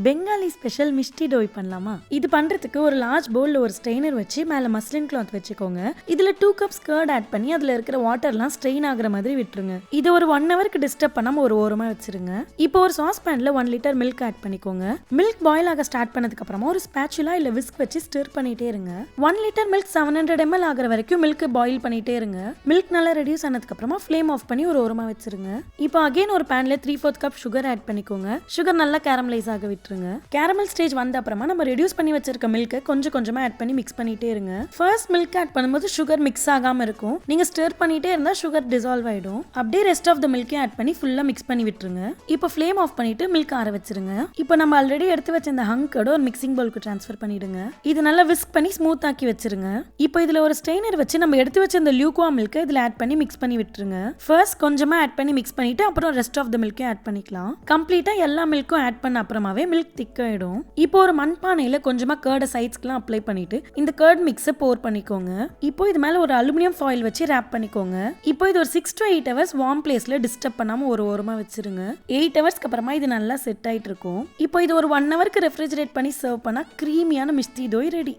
Bengali special Mishti டோய் பண்ணலாமா? இது பண்றதுக்கு ஒரு லார்ஜ் பவுல்ல ஒரு ஸ்ட்ரெயினர் வச்சு மேல மஸ்லின் கிளாத் வச்சுக்கோங்க. இதுல 2 கப்ஸ் கர்ட் ஆட் பண்ணி அதுல இருக்கிற வாட்டர்லாம் ஸ்ட்ரெயின் ஆகுற மாதிரி விட்டுருங்க. இது ஒரு 1 ஹவருக்கு டிஸ்டர்ப் பண்ணாம ஒரு ஓரமா வச்சிருங்க. இப்போ ஒரு சாஸ் பேன்ல 1 லிட்டர் மில்க் ஆட் பண்ணிக்கோங்க. மில்க் பாயில் ஆக ஸ்டார்ட் பண்ணதுக்கு அப்புறமா ஒரு ஸ்பேச்சுலா இல்ல விஸ்க் வச்சு ஸ்டிர் பண்ணிட்டே இருங்க. 1 லிட்டர் மில்க் 700 ml ஆகுற வரைக்கும் மில்க் பாயில் பண்ணிட்டே இருங்க. மில்க் நல்லா ரெடியூஸ் ஆனதுக்கு அப்புறமா ஃப்ளேம் ஆஃப் பண்ணி ஒரு ஓரமா வச்சிருங்க. இப்போ அகைன் ஒரு பேன்ல 3/4 கப் சுகர் ஆட் பண்ணிக்கோங்க. சுகர் நல்லா கேரமலைஸ் ஆக விட்டுருங்க. கேரமல் ஸ்டேஜ் வந்த அப்புறமா நம்ம ரெடியூஸ் பண்ணி வச்சிருக்க மில்க் கொஞ்சம் கொஞ்சமா ஆட் பண்ணி மிக்ஸ் பண்ணிட்டே இருங்க. ஃபர்ஸ்ட் மில்க் ஆட் பண்ணும்போது சுகர் மிக்ஸ் ஆகாம இருக்கும். நீங்க ஸ்டிர் பண்ணிட்டே இருந்தா சுகர் டிசால்வ் ஆயிடும். அப்படியே rest of the milk add பண்ணி ஃபுல்லா மிக்ஸ் பண்ணி விட்டுருங்க. இப்போ ஃப்ளேம் ஆஃப் பண்ணிட்டு மில்க் ஆற வச்சிருங்க. இப்போ நம்ம ஆல்ரெடி எடுத்து வச்ச இந்த ஹங்கோட ஒரு மிக்சிங் பவுலுக்கு ட்ரான்ஸ்ஃபர் பண்ணிடுங்க. இது நல்லா விஸ்க் பண்ணி ஸ்மூத் ஆக்கி வச்சிருங்க. இப்போ இதுல ஒரு ஸ்ட்ரெயினர் வச்சு நம்ம எடுத்து வச்ச இந்த லியூக்வா மில்க் இதுல ஆட் பண்ணி மிக்ஸ் பண்ணி விட்டுருங்க. ஃபர்ஸ்ட் கொஞ்சமா ஆட் பண்ணி மிக்ஸ் பண்ணிட்டு அப்புறம் rest of the milk add பண்ணிக்கலாம். கம்ப்ளீட்டா எல்லா மில்க்கும் ஆட் பண்ண அப்புறமாவே மில்க் திக் ஆயிடும். இப்போ ஒரு மண்பானையில கொஞ்சமா கர்ட சைட்ஸ்க்குலாம் அப்ளை பண்ணிட்டு இந்த கர்ட் மிக்ஸை போர் பண்ணிக்கோங்க. இப்போ இது மேல ஒரு அலுமினியம் ஃபாயில் வச்சு ரேப் பண்ணிக்கோங்க. இப்போ இது ஒரு 6 to 8 ஹவர்ஸ் வார்ம் பிளேஸ்ல டிஸ்டர்ப் பண்ணாம ஒரு ஓரமா வச்சிருங்க. 8 ஹவர்ஸ்க்கு அப்புறமா இது நல்லா செட் ஆயிட்டு இருக்கும். இப்போ இது ஒரு 1 ஹவருக்கு ரெஃப்ரிஜரேட் பண்ணி சர்வ் பண்ணா கிரீமியான மிஷ்டி தோய் ரெடி.